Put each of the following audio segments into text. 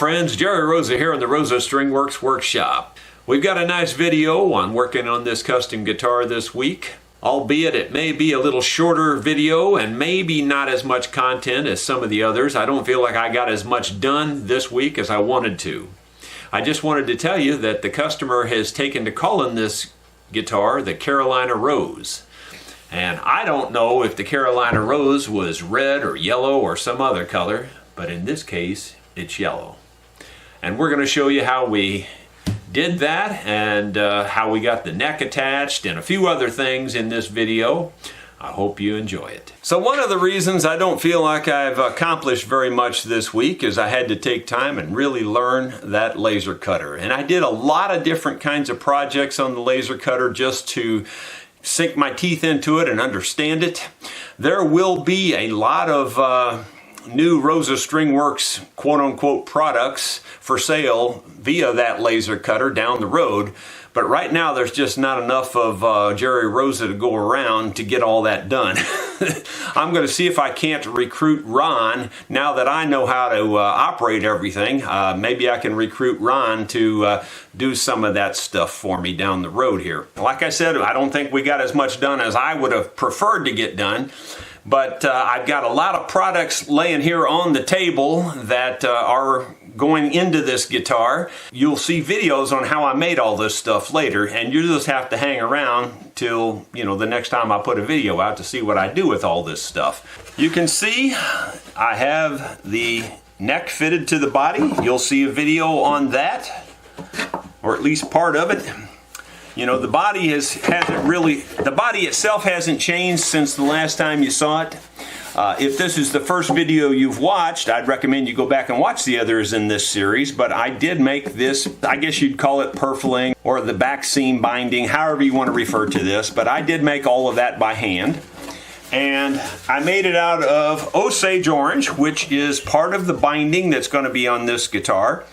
friends, Jerry Rosa here in the Rosa Stringworks workshop. We've got a nice video on working on this custom guitar this week, albeit it may be a little shorter video and maybe not as much content as some of the others. I don't feel like I got as much done this week as I wanted to. I just wanted to tell you that the customer has taken to calling this guitar the Carolina Rose. And I don't know if the Carolina Rose was red or yellow or some other color, but in this case, it's yellow. And we're going to show you how we did that and how we got the neck attached and a few other things in this video. I hope you enjoy it. So one of the reasons I don't feel like I've accomplished very much this week is I had to take time and really learn that laser cutter. And I did a lot of different kinds of projects on the laser cutter just to sink my teeth into it and understand it. There will be a lot of new Rosa Stringworks quote-unquote products for sale via that laser cutter down the road, but right now there's just not enough of Jerry Rosa to go around to get all that done. I'm going to see if I can't recruit Ron now that I know how to operate everything. Maybe I can recruit Ron to do some of that stuff for me down the road here. Like I said, I don't think we got as much done as I would have preferred to get done. But I've got a lot of products laying here on the table that are going into this guitar. You'll see videos on how I made all this stuff later, and you just have to hang around till, you know, the next time I put a video out to see what I do with all this stuff. You can see I have the neck fitted to the body. You'll see a video on that, or at least part of it. You know, the body the body itself hasn't changed since the last time you saw it. If this is the first video you've watched, I'd recommend you go back and watch the others in this series, but I did make this, I guess you'd call it purfling or the back seam binding, however you want to refer to this, but I did make all of that by hand. And I made it out of Osage orange, which is part of the binding that's going to be on this guitar.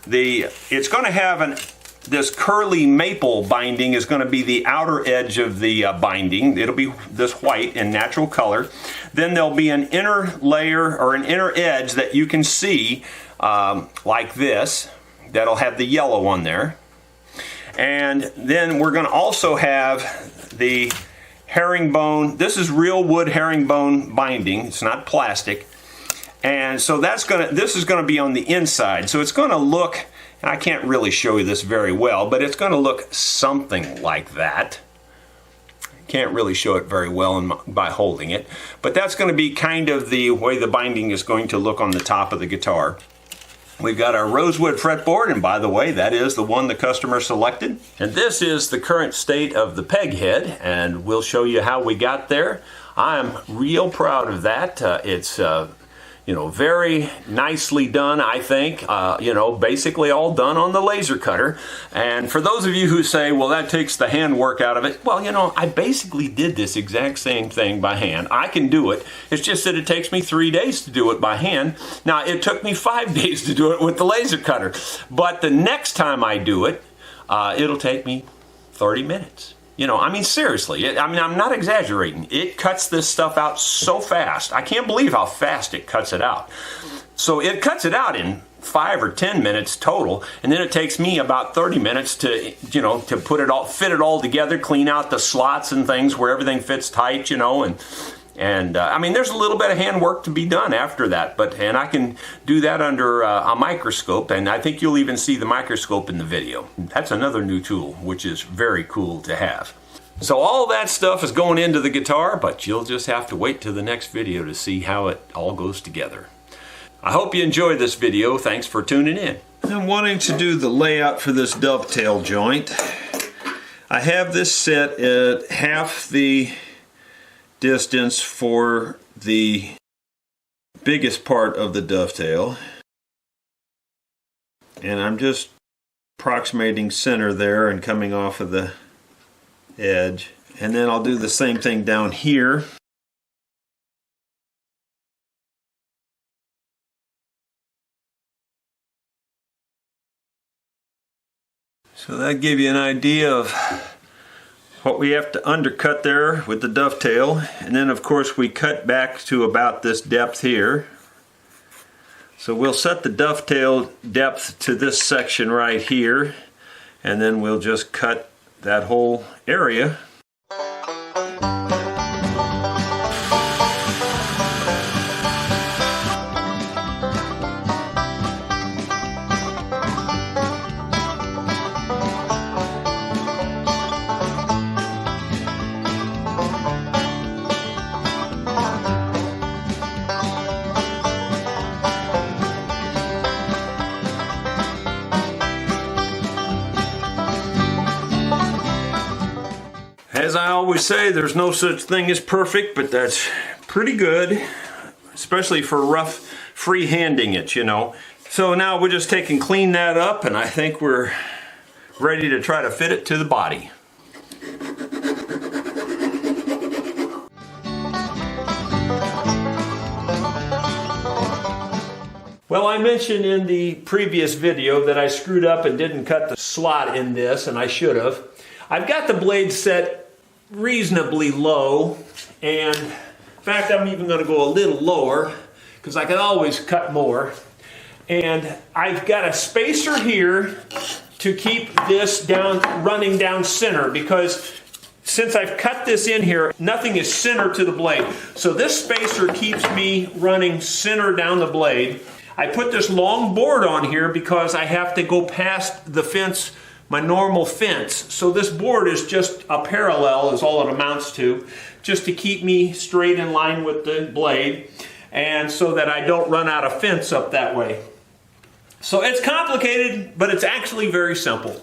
It's going to have this curly maple binding is going to be the outer edge of the binding. It'll be this white and natural color. Then there'll be an inner layer or an inner edge that you can see like this. That'll have the yellow on there. And then we're going to also have the herringbone. This is real wood herringbone binding. It's not plastic. And so this is going to be on the inside. So it's going to look, I can't really show you this very well, but it's going to look something like that. Can't really show it very well by holding it, but that's going to be kind of the way the binding is going to look on the top of the guitar. We've got our Rosewood Fretboard, and by the way, that is the one the customer selected. And this is the current state of the Peghead, and we'll show you how we got there. I'm real proud of that. It's you know, very nicely done, I think. You know, basically all done on the laser cutter. And for those of you who say, well, that takes the handwork out of it, well, you know, I basically did this exact same thing by hand. I can do it. It's just that it takes me 3 days to do it by hand. Now, it took me 5 days to do it with the laser cutter. But the next time I do it, it'll take me 30 minutes. You know, I mean, seriously, I'm not exaggerating. It cuts this stuff out so fast. I can't believe how fast it cuts it out. So it cuts it out in 5 or 10 minutes total, and then it takes me about 30 minutes to, you know, to fit it all together, clean out the slots and things where everything fits tight, you know, and I mean, there's a little bit of handwork to be done after that, and I can do that under a microscope, and I think you'll even see the microscope in the video. That's another new tool, which is very cool to have. So all that stuff is going into the guitar, but you'll just have to wait till the next video to see how it all goes together. I hope you enjoyed this video. Thanks for tuning in. I'm wanting to do the layout for this dovetail joint. I have this set at half the distance for the biggest part of the dovetail, and I'm just approximating center there and coming off of the edge, and then I'll do the same thing down here. So that gives you an idea of what we have to undercut there with the dovetail, and then of course we cut back to about this depth here So we'll set the dovetail depth to this section right here, and then we'll just cut that whole area. As I always say, there's no such thing as perfect, but that's pretty good, especially for rough free-handing it, you know. So now we'll just take and clean that up, and I think we're ready to try to fit it to the body. Well, I mentioned in the previous video that I screwed up and didn't cut the slot in this, and I should have. I've got the blade set reasonably low, and in fact I'm even going to go a little lower because I can always cut more. And I've got a spacer here to keep this down, running down center, because since I've cut this in here, nothing is center to the blade. So this spacer keeps me running center down the blade. I put this long board on here because I have to go past the fence, my normal fence. So this board is just a parallel is all it amounts to, just to keep me straight in line with the blade, and so that I don't run out of fence up that way. So it's complicated, but it's actually very simple.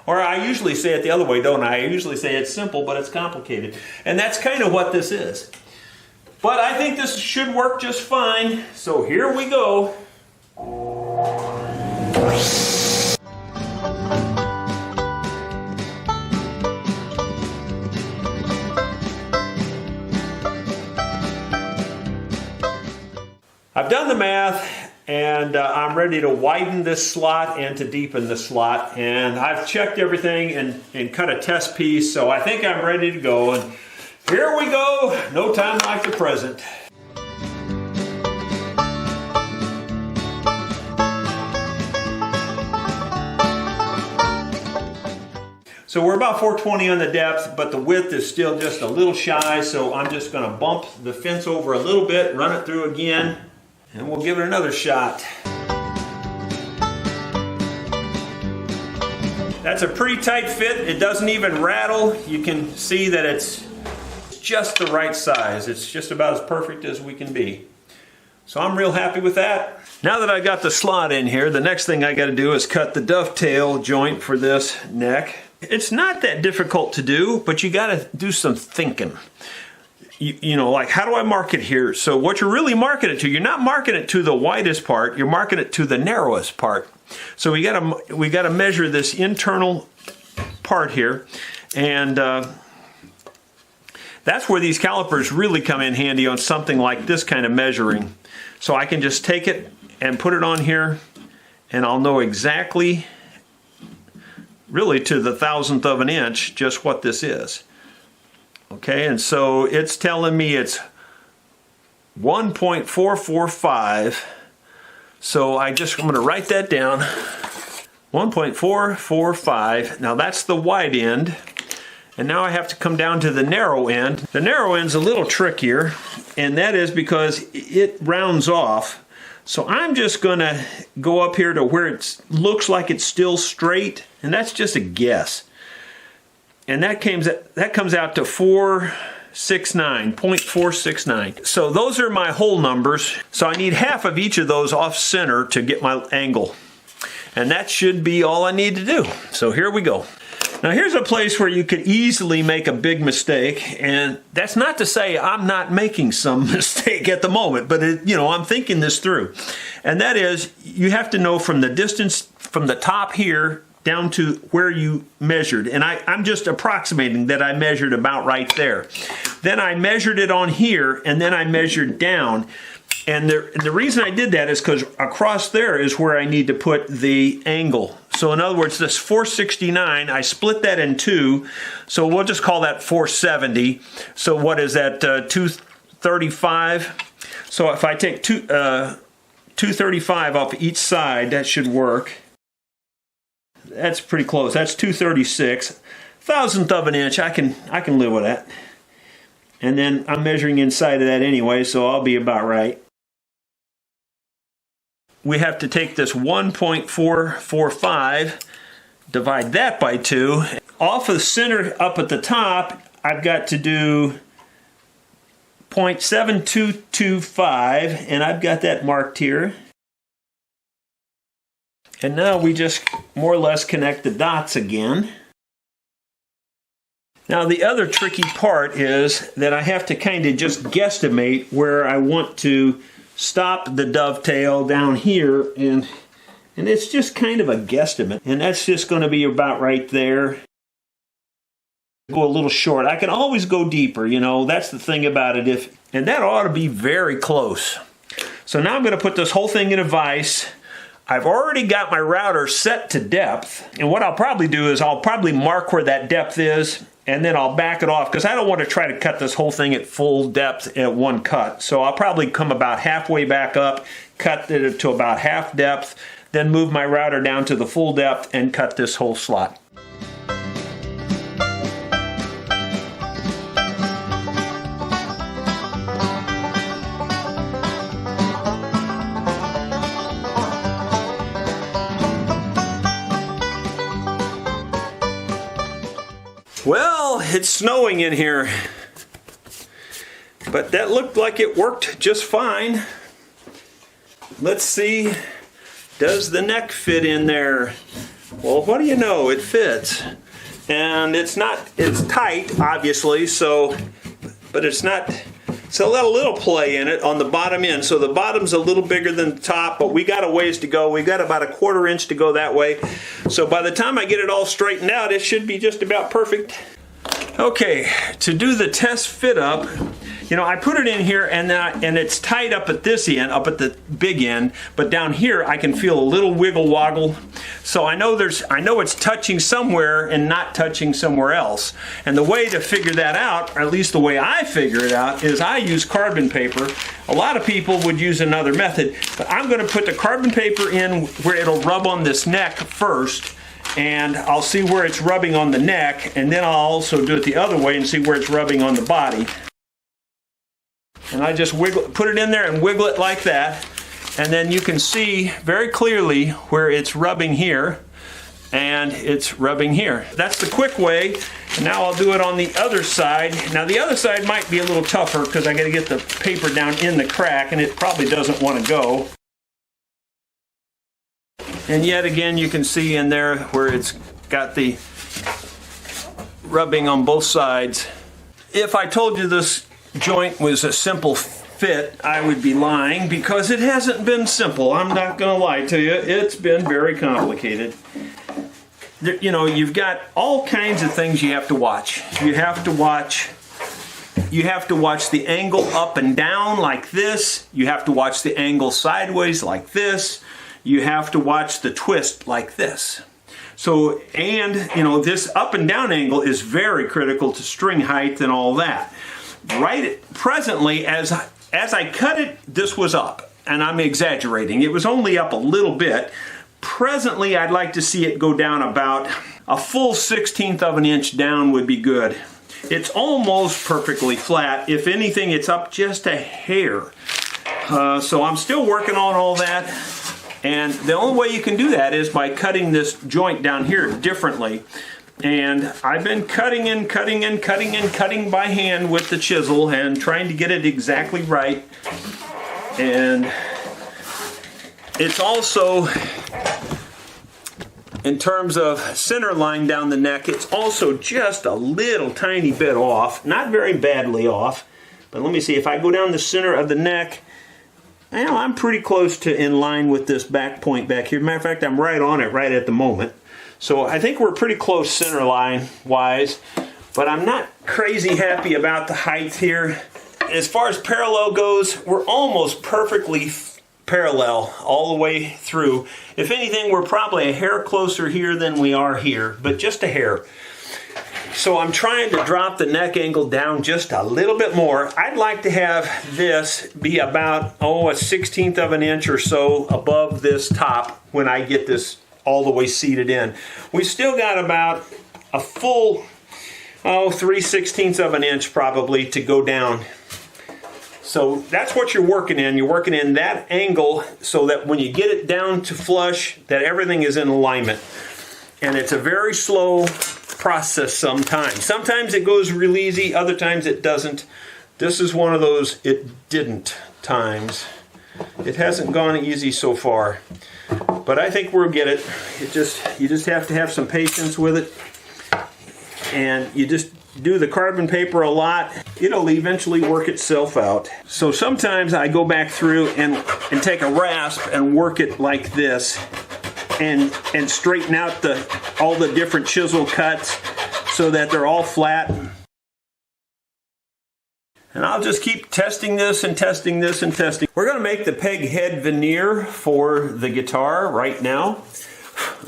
Or I usually say it the other way, don't I? I usually say it's simple, but it's complicated. And that's kind of what this is. But I think this should work just fine. So here we go. I've done the math, and I'm ready to widen this slot and to deepen the slot, and I've checked everything and cut a test piece, so I think I'm ready to go. And here we go, no time like the present. So we're about 420 on the depth, but the width is still just a little shy, so I'm just going to bump the fence over a little bit, run it through again, and we'll give it another shot. That's a pretty tight fit. It doesn't even rattle. You can see that it's just the right size. It's just about as perfect as we can be. So I'm real happy with that. Now that I got the slot in here, the next thing I got to do is cut the dovetail joint for this neck. It's not that difficult to do, but you got to do some thinking. You know, like, how do I mark it here? So what you're really marking it to, you're not marking it to the widest part, you're marking it to the narrowest part. So we got to measure this internal part here, and that's where these calipers really come in handy on something like this kind of measuring. So I can just take it and put it on here, and I'll know exactly, really to the thousandth of an inch, just what this is. Okay, and so it's telling me it's 1.445. So I'm going to write that down. 1.445. Now that's the wide end. And now I have to come down to the narrow end. The narrow end's a little trickier, and that is because it rounds off. So I'm just going to go up here to where it looks like it's still straight, and that's just a guess. And that comes out to 0.469. So those are my whole numbers. So I need half of each of those off center to get my angle. And that should be all I need to do. So here we go. Now here's a place where you could easily make a big mistake, and that's not to say I'm not making some mistake at the moment, but I'm thinking this through. And that is, you have to know from the distance from the top here down to where you measured. And I'm just approximating that I measured about right there. Then I measured it on here, and then I measured down. And the reason I did that is because across there is where I need to put the angle. So in other words, this 469, I split that in two, so we'll just call that 470. So what is that, 235? So if I take 235 off each side. That should work. That's pretty close. That's 236. Thousandth of an inch. I can live with that. And then I'm measuring inside of that anyway, so I'll be about right. We have to take this 1.445, divide that by 2. Off of the center up at the top, I've got to do 0.7225, and I've got that marked here. And now we just more or less connect the dots again. Now the other tricky part is that I have to kind of just guesstimate where I want to stop the dovetail down here, and it's just kind of a guesstimate, and that's just going to be about right there. Go a little short. I can always go deeper, you know, that's the thing about it, and that ought to be very close. So now I'm going to put this whole thing in a vise. I've already got my router set to depth, and what I'll probably do is I'll probably mark where that depth is, and then I'll back it off because I don't want to try to cut this whole thing at full depth at one cut. So I'll probably come about halfway back up, cut it to about half depth, then move my router down to the full depth and cut this whole slot. Well, it's snowing in here, but that looked like it worked just fine. Let's see, does the neck fit in there? Well, what do you know, it fits. And it's tight, obviously, but it's not, so let a little play in it on the bottom end. So the bottom's a little bigger than the top, but we got a ways to go. We've got about 1/4 inch to go that way. So by the time I get it all straightened out, it should be just about perfect. Okay, to do the test fit up, you know, I put it in here and it's tight up at this end, up at the big end, but down here I can feel a little wiggle woggle. So I know it's touching somewhere and not touching somewhere else. And the way to figure that out, or at least the way I figure it out, is I use carbon paper. A lot of people would use another method, but I'm going to put the carbon paper in where it'll rub on this neck first, and I'll see where it's rubbing on the neck, and then I'll also do it the other way and see where it's rubbing on the body. And I just put it in there and wiggle it like that, and then you can see very clearly where it's rubbing here and it's rubbing here. That's the quick way. And now I'll do it on the other side. Now the other side might be a little tougher because I got to get the paper down in the crack, and it probably doesn't want to go. And yet again, you can see in there where it's got the rubbing on both sides. If I told you this joint was a simple fit, I would be lying, because it hasn't been simple. I'm not going to lie to you. It's been very complicated. You know, you've got all kinds of things you have to watch. You have to watch the angle up and down like this. You have to watch the angle sideways like this. You have to watch the twist like this. So, and you know, this up and down angle is very critical to string height and all that. Right presently, as I cut it, this was up, and I'm exaggerating. It was only up a little bit. Presently, I'd like to see it go down about a full 1/16 of an inch down would be good. It's almost perfectly flat. If anything, it's up just a hair. So I'm still working on all that. And the only way you can do that is by cutting this joint down here differently. And I've been cutting and cutting and cutting and cutting by hand with the chisel and trying to get it exactly right. And it's also, in terms of center line down the neck, it's also just a little tiny bit off. Not very badly off. But let me see, if I go down the center of the neck, you know, I'm pretty close to in line with this back point back here. Matter of fact, I'm right on it right at the moment. So I think we're pretty close center line wise, but I'm not crazy happy about the height here. As far as parallel goes, we're almost perfectly parallel all the way through. If anything, we're probably a hair closer here than we are here, but just a hair. So I'm trying to drop the neck angle down just a little bit more. I'd like to have this be about, a 1/16 of an inch or so above this top when I get this all the way seated in. We've still got about a full, 3/16 of an inch probably to go down. So that's what you're working in. You're working in that angle so that when you get it down to flush, that everything is in alignment. And it's a very slow process sometimes. Sometimes it goes real easy, other times it doesn't. This is one of those it didn't times. It hasn't gone easy so far. But I think we'll get it. You just have to have some patience with it. And you just do the carbon paper a lot. It'll eventually work itself out. So sometimes I go back through and take a rasp and work it like this. And straighten out all the different chisel cuts so that they're all flat. And I'll just keep testing this and testing this and testing. We're going to make the Peghead veneer for the guitar right now.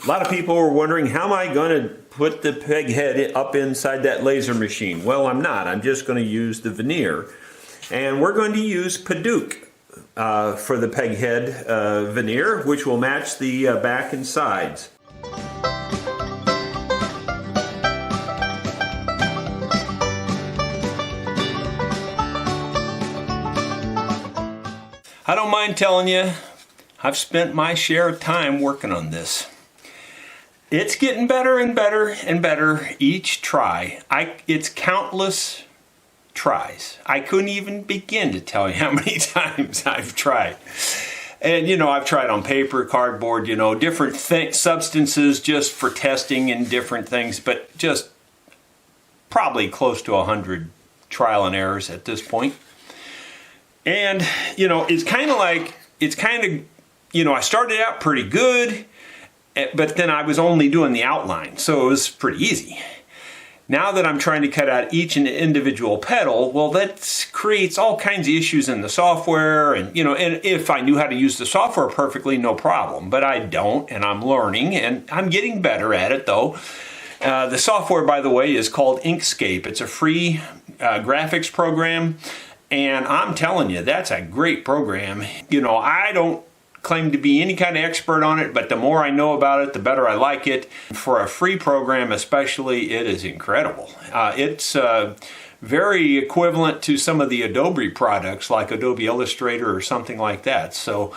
A lot of people are wondering, how am I going to put the Peghead up inside that laser machine? Well, I'm not. I'm just going to use the veneer. And we're going to use Padauk for the Peghead veneer, which will match the back and sides. I don't mind telling you, I've spent my share of time working on this. It's getting better and better and better each try. It's countless tries. I couldn't even begin to tell you how many times I've tried. And I've tried on paper, cardboard, different substances just for testing and different things, but just probably close to 100 trial and errors at this point. And, it's kind of, I started out pretty good, but then I was only doing the outline, so it was pretty easy. Now that I'm trying to cut out each individual pedal, well, that creates all kinds of issues in the software. And, and if I knew how to use the software perfectly, no problem. But I don't, and I'm learning, and I'm getting better at it, though. The software, by the way, is called Inkscape. It's a free graphics program, and I'm telling you, that's a great program. I don't claim to be any kind of expert on it, but the more I know about it, the better I like it. For a free program especially, it is incredible. It's very equivalent to some of the Adobe products like Adobe Illustrator or something like that. So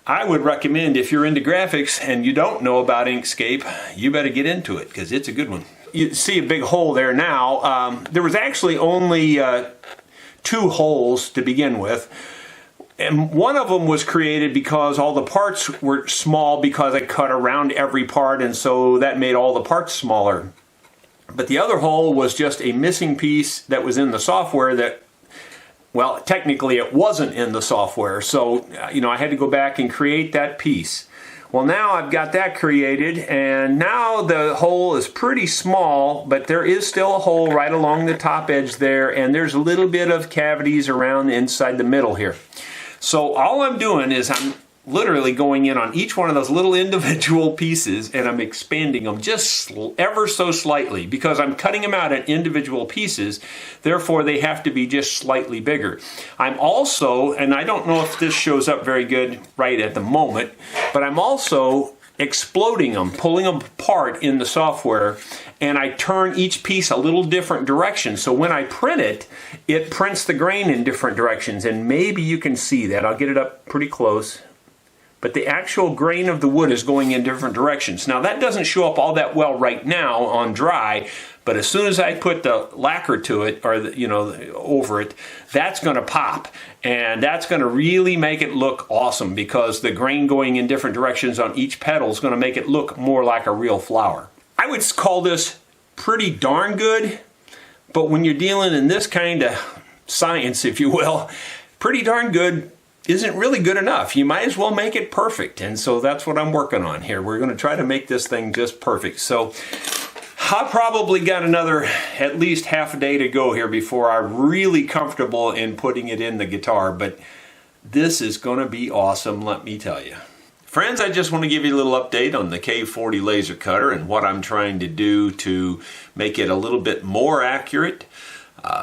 I would recommend, if you're into graphics and you don't know about Inkscape, you better get into it because it's a good one. You see a big hole there now. There was actually only 2 holes to begin with. And one of them was created because all the parts were small because I cut around every part, and so that made all the parts smaller. But the other hole was just a missing piece that was in the software that, well, technically it wasn't in the software. So, I had to go back and create that piece. Well, now I've got that created, and now the hole is pretty small, but there is still a hole right along the top edge there, and there's a little bit of cavities around inside the middle here. So all I'm doing is I'm literally going in on each one of those little individual pieces and I'm expanding them just ever so slightly because I'm cutting them out in individual pieces. Therefore, they have to be just slightly bigger. I'm also, and I don't know if this shows up very good right at the moment, but I'm also exploding them, pulling them apart in the software, and I turn each piece a little different direction. So when I print it, it prints the grain in different directions, and maybe you can see that. I'll get it up pretty close. But the actual grain of the wood is going in different directions. Now that doesn't show up all that well right now on dry, but as soon as I put the lacquer to it, or over it, that's going to pop. And that's going to really make it look awesome because the grain going in different directions on each pedal is going to make it look more like a real flower. I would call this pretty darn good, but when you're dealing in this kind of science, if you will, pretty darn good isn't really good enough. You might as well make it perfect. And so that's what I'm working on here. We're going to try to make this thing just perfect. So I probably got another at least half a day to go here before I'm really comfortable in putting it in the guitar. But this is going to be awesome, let me tell you. Friends, I just want to give you a little update on the K40 laser cutter and what I'm trying to do to make it a little bit more accurate.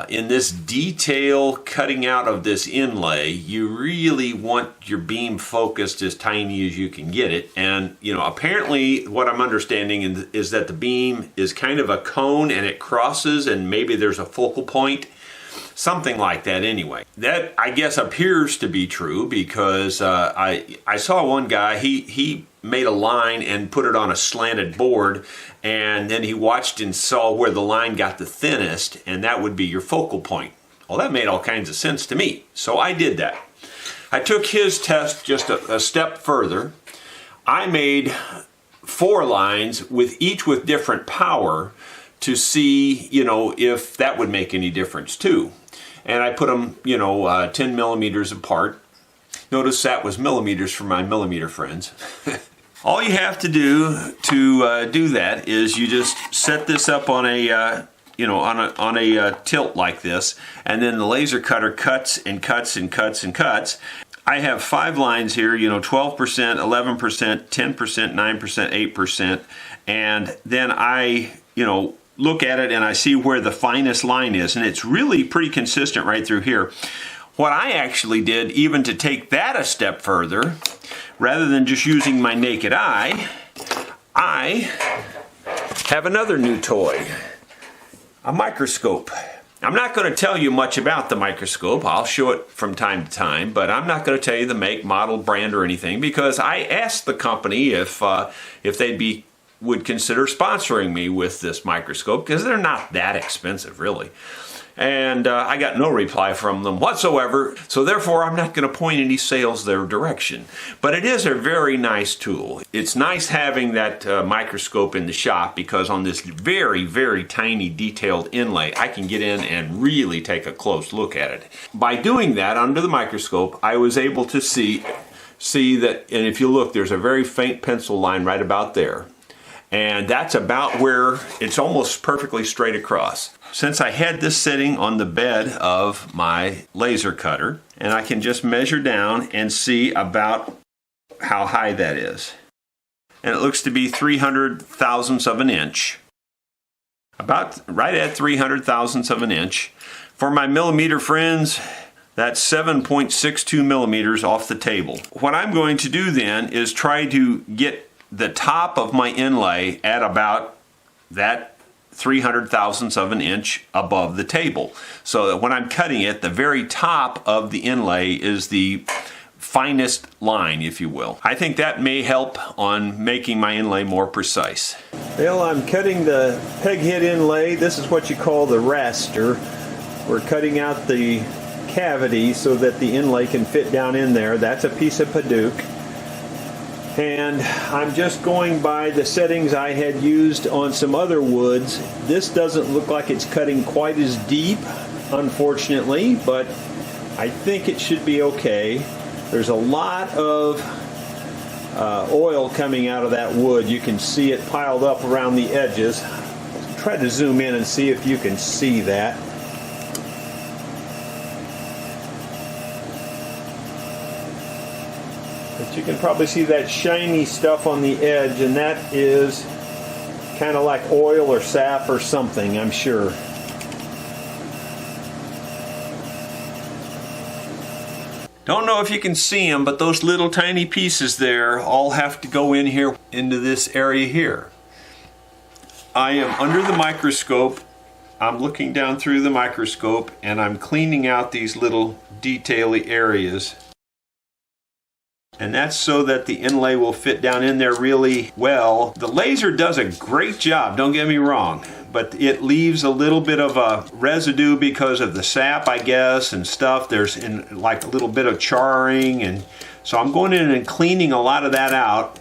In this detail cutting out of this inlay, you really want your beam focused as tiny as you can get it. And apparently what I'm understanding is that the beam is kind of a cone and it crosses and maybe there's a focal point. Something like that anyway. That, I guess, appears to be true because I saw one guy, he made a line and put it on a slanted board, and then he watched and saw where the line got the thinnest, and that would be your focal point. Well, that made all kinds of sense to me, so I did that. I took his test just a step further. I made 4 lines, each with different power, to see, if that would make any difference too. And I put them, 10 millimeters apart. Notice that was millimeters for my millimeter friends. All you have to do to do that is you just set this up on a, on a tilt like this, and then the laser cutter cuts and cuts and cuts and cuts. I have 5 lines here, 12%, 11%, 10%, 9%, 8%, and then I, look at it and I see where the finest line is, and it's really pretty consistent right through here. What I actually did, even to take that a step further, rather than just using my naked eye, I have another new toy, a microscope. I'm not going to tell you much about the microscope. I'll show it from time to time, but I'm not going to tell you the make, model, brand, or anything, because I asked the company if they'd would consider sponsoring me with this microscope, because they're not that expensive really. And I got no reply from them whatsoever, so therefore I'm not going to point any sales their direction. But it is a very nice tool. It's nice having that microscope in the shop, because on this very, very tiny detailed inlay, I can get in and really take a close look at it. By doing that under the microscope, I was able to see that, and if you look, there's a very faint pencil line right about there. And that's about where it's almost perfectly straight across. Since I had this sitting on the bed of my laser cutter, and I can just measure down and see about how high that is. And it looks to be 300 thousandths of an inch. About right at 300 thousandths of an inch. For my millimeter friends, that's 7.62 millimeters off the table. What I'm going to do then is try to get the top of my inlay at about that 300 thousandths of an inch above the table, so that when I'm cutting it, the very top of the inlay is the finest line, if you will. I think that may help on making my inlay more precise. Well, I'm cutting the Peghead inlay. This is what you call the raster. We're cutting out the cavity so that the inlay can fit down in there. That's a piece of Paduke. And I'm just going by the settings I had used on some other woods. This doesn't look like it's cutting quite as deep, unfortunately, but I think it should be okay. There's a lot of oil coming out of that wood. You can see it piled up around the edges. Try to zoom in and see if you can see that. But you can probably see that shiny stuff on the edge, and that is kind of like oil or sap or something, I'm sure. Don't know if you can see them, but those little tiny pieces there all have to go in here into this area here. I am under the microscope. I'm looking down through the microscope, and I'm cleaning out these little detaily areas. And that's so that the inlay will fit down in there really well. The laser does a great job, don't get me wrong, but it leaves a little bit of a residue because of the sap, I guess, and stuff. There's like a little bit of charring, and so I'm going in and cleaning a lot of that out,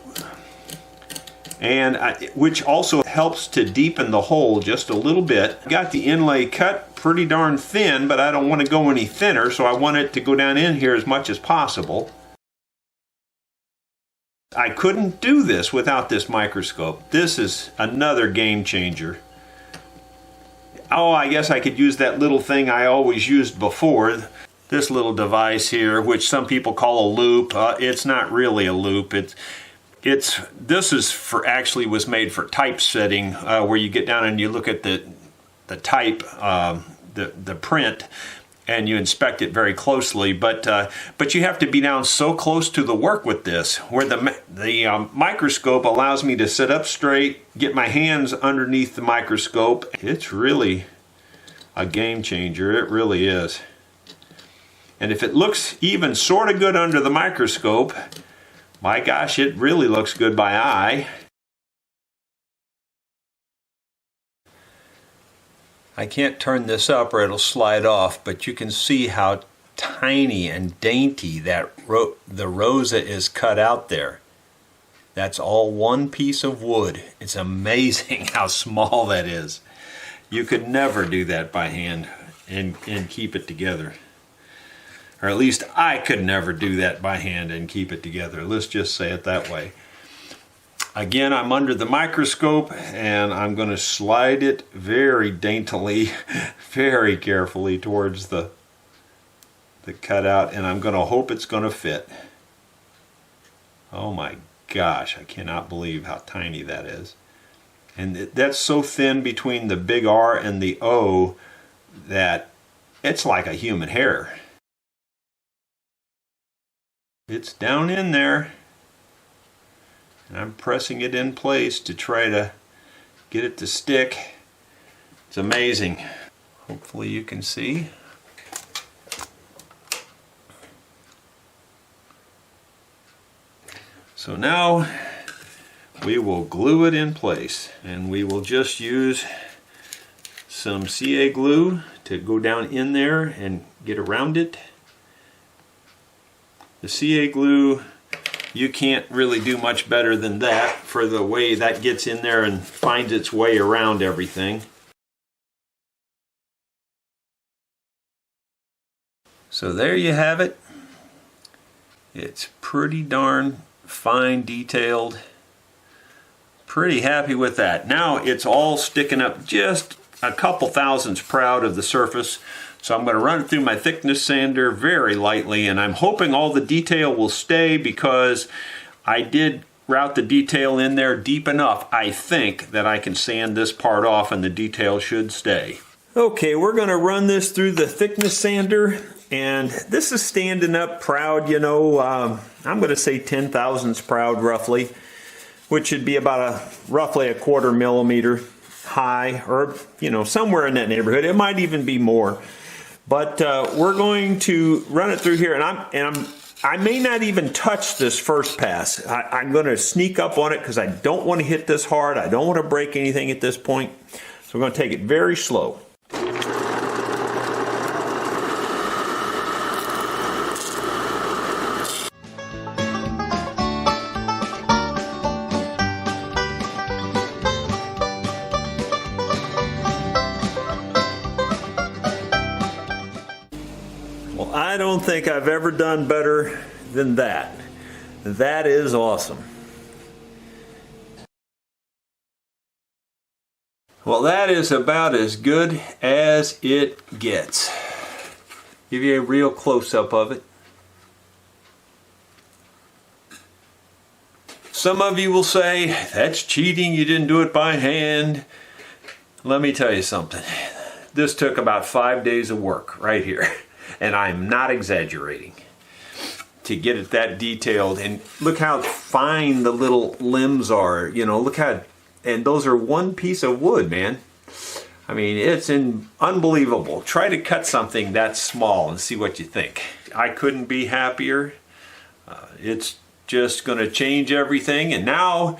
and which also helps to deepen the hole just a little bit. Got the inlay cut pretty darn thin, but I don't want to go any thinner, so I want it to go down in here as much as possible. I couldn't do this without this microscope. This is another game changer. Oh, I guess I could use that little thing I always used before. This little device here, which some people call a loop. It's not really a loop. this is for actually was made for typesetting, where you get down and you look at the type, the print, and you inspect it very closely. But you have to be down so close to the work with this, where the microscope allows me to sit up straight, get my hands underneath the microscope. It's really a game changer. It really is. And if it looks even sort of good under the microscope, my gosh, it really looks good by eye. I can't turn this up or it'll slide off, but you can see how tiny and dainty that the Rosa is cut out there. That's all one piece of wood. It's amazing how small that is. You could never do that by hand and keep it together. Or at least I could never do that by hand and keep it together. Let's just say it that way. Again, I'm under the microscope and I'm going to slide it very daintily, very carefully towards the cutout, and I'm going to hope it's going to fit. Oh my gosh, I cannot believe how tiny that is. And that's so thin between the big R and the O that it's like a human hair. It's down in there, and I'm pressing it in place to try to get it to stick. It's amazing. Hopefully you can see. So now we will glue it in place, and we will just use some CA glue to go down in there and get around it. The CA glue, you can't really do much better than that for the way that gets in there and finds its way around everything. So there you have it. It's pretty darn fine detailed. Pretty happy with that. Now it's all sticking up just a couple thousandths proud of the surface. So I'm going to run it through my thickness sander very lightly, and I'm hoping all the detail will stay because I did route the detail in there deep enough, I think, that I can sand this part off and the detail should stay. Okay, we're going to run this through the thickness sander, and this is standing up proud, you know, I'm going to say 10 thousandths proud roughly, which should be about roughly a 1/4 millimeter high, or, you know, somewhere in that neighborhood. It might even be more. But we're going to run it through here, and I may not even touch this first pass. I'm going to sneak up on it because I don't want to hit this hard. I don't want to break anything at this point. So we're going to take it very slow. I don't think I've ever done better than that. That is awesome. Well, that is about as good as it gets. Give you a real close-up of it. Some of you will say, that's cheating, you didn't do it by hand. Let me tell you something. This took about 5 days of work right here. And I'm not exaggerating, to get it that detailed. And look how fine the little limbs are, you know, look how, and those are one piece of wood, man. I mean, it's unbelievable. Try to cut something that small and see what you think. I couldn't be happier. It's just going to change everything. And now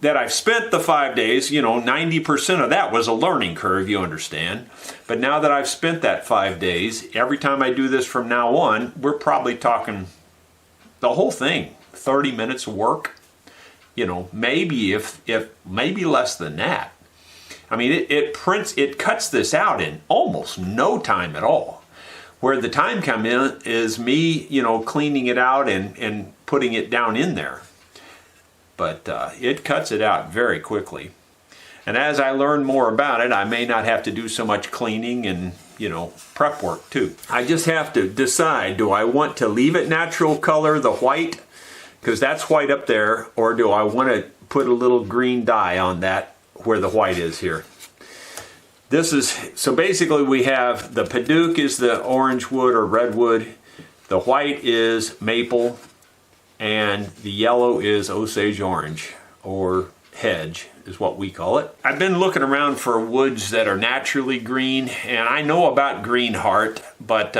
that I've spent the 5 days, you know, 90% of that was a learning curve, you understand. But now that I've spent that 5 days, every time I do this from now on, we're probably talking the whole thing, 30 minutes of work, you know, maybe if maybe less than that. I mean, it cuts this out in almost no time at all. Where the time come in is me, you know, cleaning it out and putting it down in there. But it cuts it out very quickly. And as I learn more about it, I may not have to do so much cleaning and, you know, prep work too. I just have to decide, do I want to leave it natural color, the white, because that's white up there, or do I want to put a little green dye on that where the white is here? This is, so basically we have the Peghead is the orange wood or redwood, the white is maple, and the yellow is Osage orange, or hedge is what we call it. I've been looking around for woods that are naturally green, and I know about green heart, but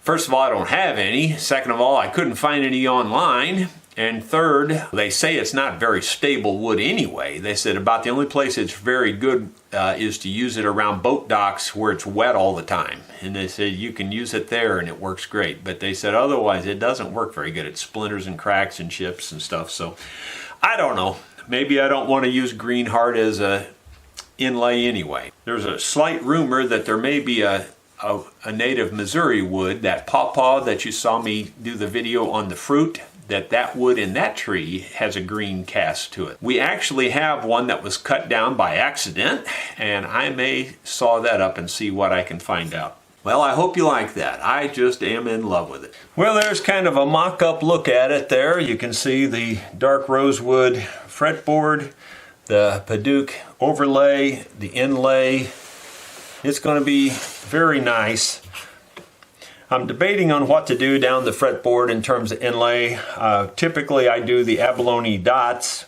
first of all, I don't have any. Second of all, I couldn't find any online. And third, they say it's not very stable wood anyway. They said about the only place it's very good is to use it around boat docks where it's wet all the time. And they said you can use it there and it works great. But they said otherwise it doesn't work very good. It splinters and cracks and chips and stuff. So I don't know. Maybe I don't want to use green heart as a inlay anyway. There's a slight rumor that there may be a native Missouri wood, that pawpaw that you saw me do the video on the fruit, that wood in that tree has a green cast to it. We actually have one that was cut down by accident, and I may saw that up and see what I can find out. Well, I hope you like that. I just am in love with it. Well, there's kind of a mock-up look at it there. You can see the dark rosewood fretboard, the Peghead overlay, the inlay. It's going to be very nice. I'm debating on what to do down the fretboard in terms of inlay. Typically I do the abalone dots,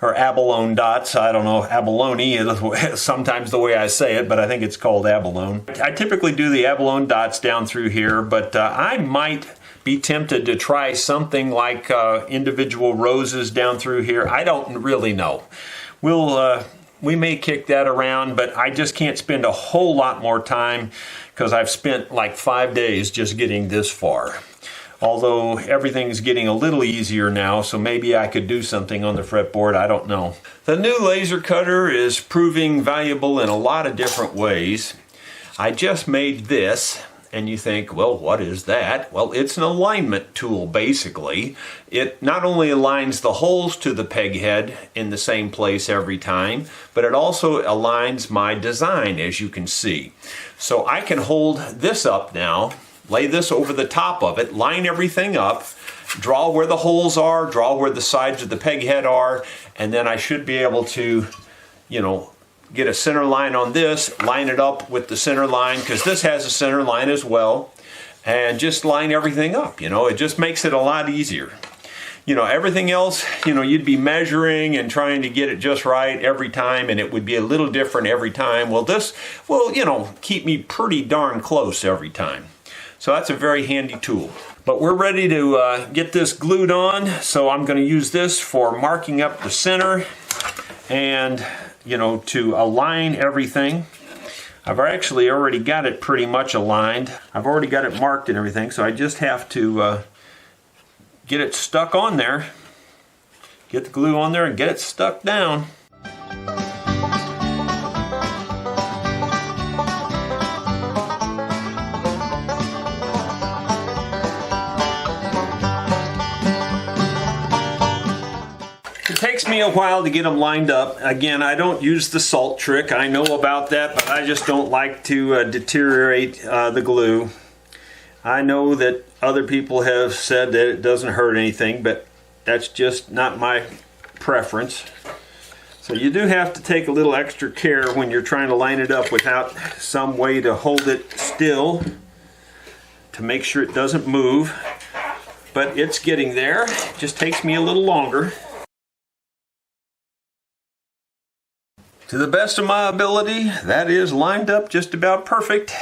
or abalone dots. I don't know, abalone is sometimes the way I say it, but I think it's called abalone. I typically do the abalone dots down through here, but I might be tempted to try something like individual roses down through here. I don't really know. We may kick that around, but I just can't spend a whole lot more time because I've spent like 5 days just getting this far. Although everything's getting a little easier now, so maybe I could do something on the fretboard, I don't know. The new laser cutter is proving valuable in a lot of different ways. I just made this, and you think, well, what is that? Well, it's an alignment tool, basically. It not only aligns the holes to the peg head in the same place every time, but it also aligns my design, as you can see. So I can hold this up now, lay this over the top of it, line everything up, draw where the holes are, draw where the sides of the peg head are, and then I should be able to, you know, get a center line on this, line it up with the center line, because this has a center line as well, and just line everything up. You know, it just makes it a lot easier. You know, everything else, you know, you'd be measuring and trying to get it just right every time, and it would be a little different every time. Well, this will, you know, keep me pretty darn close every time. So that's a very handy tool. But we're ready to get this glued on, so I'm going to use this for marking up the center and, you know, to align everything. I've actually already got it pretty much aligned. I've already got it marked and everything, so I just have to get it stuck on there, get the glue on there and get it stuck down. It takes me a while to get them lined up. Again, I don't use the salt trick. I know about that, but I just don't like to deteriorate the glue. I know that other people have said that it doesn't hurt anything, but that's just not my preference. So you do have to take a little extra care when you're trying to line it up without some way to hold it still to make sure it doesn't move. But it's getting there. It just takes me a little longer. To the best of my ability, that is lined up just about perfect.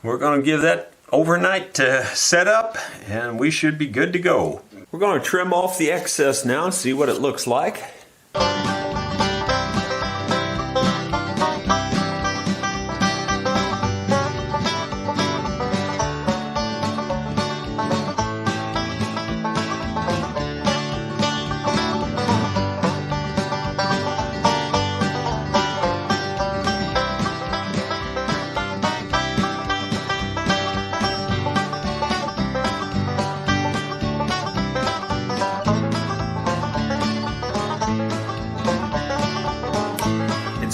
We're going to give that overnight to set up, and we should be good to go. We're going to trim off the excess now and see what it looks like.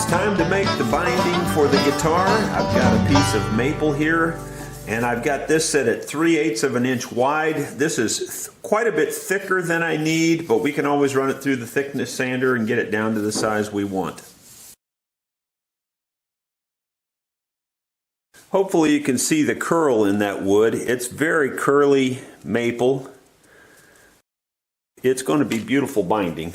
Time to make the binding for the guitar. I've got a piece of maple here, And I've got this set at 3/8 of an inch wide. This is quite a bit thicker than I need, but we can always run it through the thickness sander and get it down to the size we want. Hopefully you can see the curl in that wood. It's very curly maple. It's going to be beautiful binding.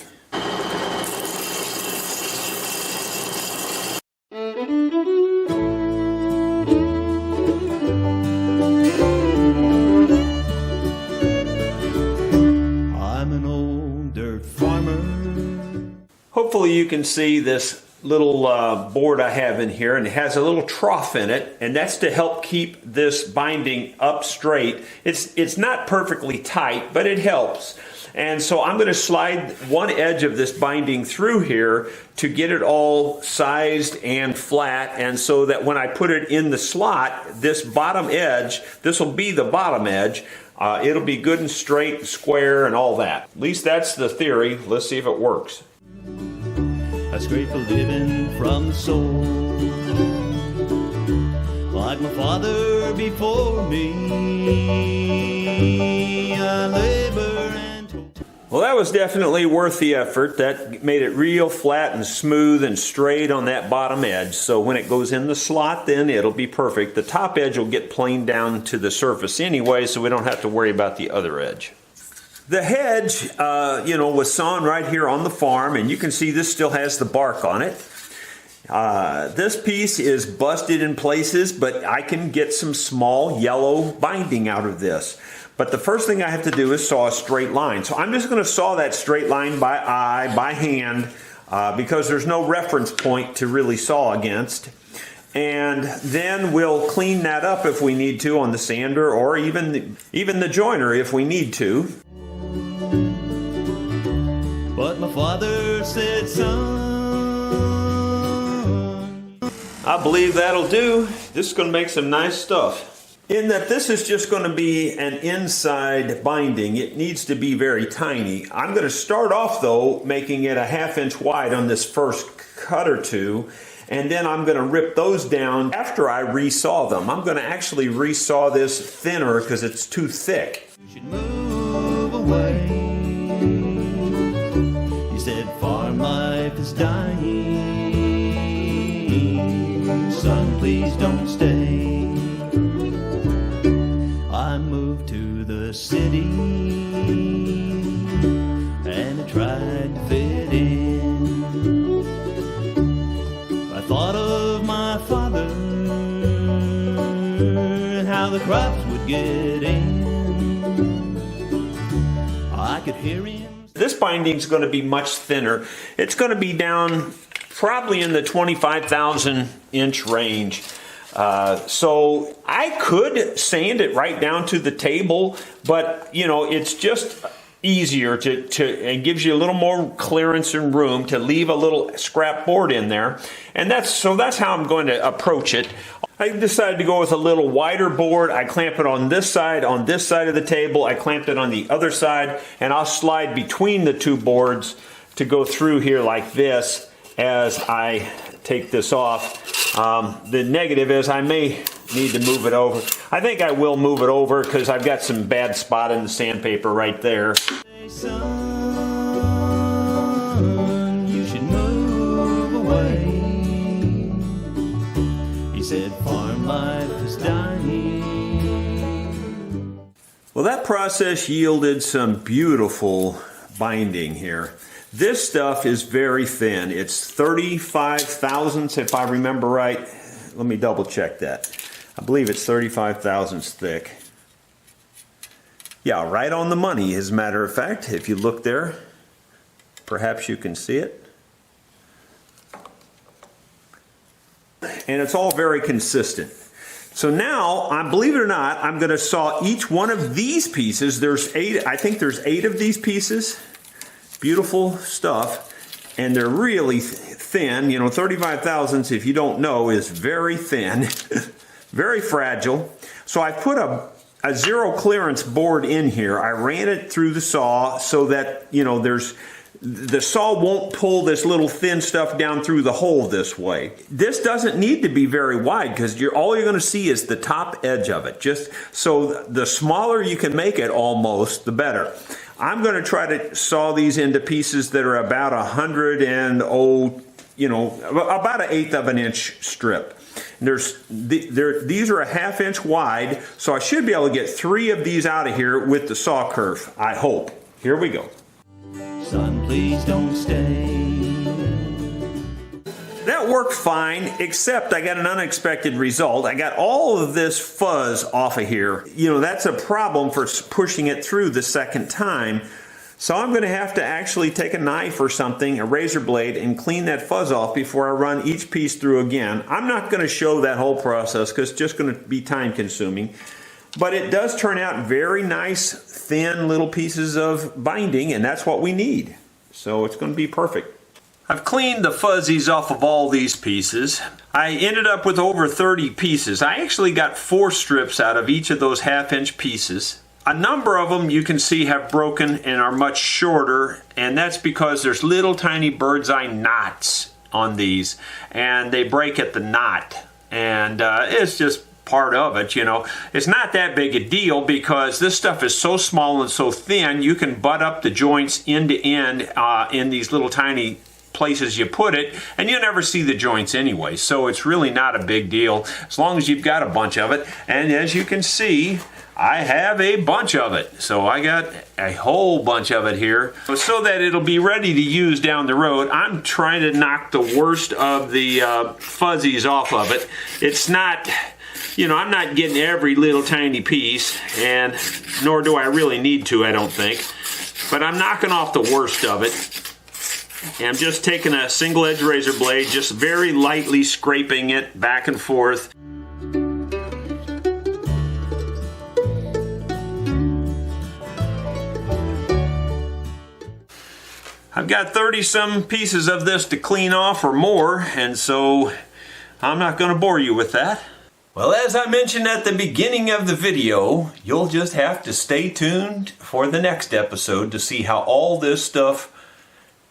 Hopefully you can see this little board I have in here, and it has a little trough in it, and that's to help keep this binding up straight. It's not perfectly tight, but it helps. And so I'm going to slide one edge of this binding through here to get it all sized and flat, and so that when I put it in the slot, this bottom edge, this will be the bottom edge, it'll be good and straight and square and all that. At least that's the theory. Let's see if it works. I scrape a living from the soul, like my father before me. I labor and toil. Well, that was definitely worth the effort. That made it real flat and smooth and straight on that bottom edge. So when it goes in the slot, then it'll be perfect. The top edge will get planed down to the surface anyway, so we don't have to worry about the other edge. The hedge, was sawn right here on the farm, and you can see this still has the bark on it. This piece is busted in places, but I can get some small yellow binding out of this. But the first thing I have to do is saw a straight line. So I'm just going to saw that straight line by eye, by hand, because there's no reference point to really saw against. And then we'll clean that up if we need to on the sander, or even the joiner if we need to. But my father said, son, I believe that'll do. This is going to make some nice stuff. In that this is just going to be an inside binding, it needs to be very tiny. I'm going to start off though making it a 1/2 inch wide on this first cut or two, and then I'm going to rip those down after I resaw them. I'm going to actually resaw this thinner because it's too thick. you should move away. He said, farm life is dying. Son, please don't stay. I moved to the city and I tried to fit in. I thought of my father and how the crops would get in. I could hear him. This binding is going to be much thinner. It's going to be down probably in the 25,000 inch range. So I could sand it right down to the table, but it's just easier to and gives you a little more clearance and room to leave a little scrap board in there. And that's how I'm going to approach it. I decided to go with a little wider board. I clamp it on this side of the table. I clamped it on the other side, and I'll slide between the two boards to go through here like this as I take this off. The negative is I may need to move it over. I think I will move it over because I've got some bad spot in the sandpaper right there. Son, you should move away. He said, farm life is dying. Well, that process yielded some beautiful binding here. This stuff is very thin. It's 35 thousandths, if I remember right. Let me double check that. I believe it's 35 thousandths thick. Yeah, right on the money, as a matter of fact. If you look there, perhaps you can see it. And it's all very consistent. So now, believe it or not, I'm going to saw each one of these pieces. There's 8, I think there's 8 of these pieces. Beautiful stuff. And they're really thin. 35 thousandths, if you don't know, is very thin. Very fragile. So I put a zero clearance board in here. I ran it through the saw so that, there's the saw won't pull this little thin stuff down through the hole this way. This doesn't need to be very wide because all you're going to see is the top edge of it. Just so the smaller you can make it almost, the better. I'm going to try to saw these into pieces that are about 100 and about 1/8 of an inch strip. These are a 1/2 inch wide, so I should be able to get 3 of these out of here with the saw curve, I hope. Here we go. Son, please don't stay. That worked fine, except I got an unexpected result. I got all of this fuzz off of here. That's a problem for pushing it through the second time. So I'm going to have to actually take a knife or something, a razor blade, and clean that fuzz off before I run each piece through again. I'm not going to show that whole process because it's just going to be time consuming. But it does turn out very nice, thin little pieces of binding, and that's what we need. So it's going to be perfect. I've cleaned the fuzzies off of all these pieces. I ended up with over 30 pieces. I actually got 4 strips out of each of those 1/2 inch pieces. A number of them you can see have broken and are much shorter, and that's because there's little tiny bird's eye knots on these, and they break at the knot. And it's just part of it, It's not that big a deal because this stuff is so small and so thin, you can butt up the joints end to end in these little tiny places you put it, and you never see the joints anyway, so it's really not a big deal as long as you've got a bunch of it. And as you can see, I have a bunch of it, so I got a whole bunch of it here so that it'll be ready to use down the road. I'm trying to knock the worst of the fuzzies off of it. It's not, I'm not getting every little tiny piece, and nor do I really need to, I don't think, but I'm knocking off the worst of it. And I'm just taking a single edge razor blade, just very lightly scraping it back and forth. I've got 30-some pieces of this to clean off or more, and so I'm not going to bore you with that. Well, as I mentioned at the beginning of the video, you'll just have to stay tuned for the next episode to see how all this stuff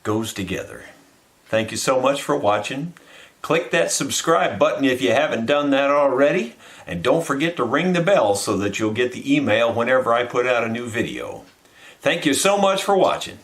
goes together. Thank you so much for watching. Click that subscribe button if you haven't done that already, and don't forget to ring the bell so that you'll get the email whenever I put out a new video. Thank you so much for watching.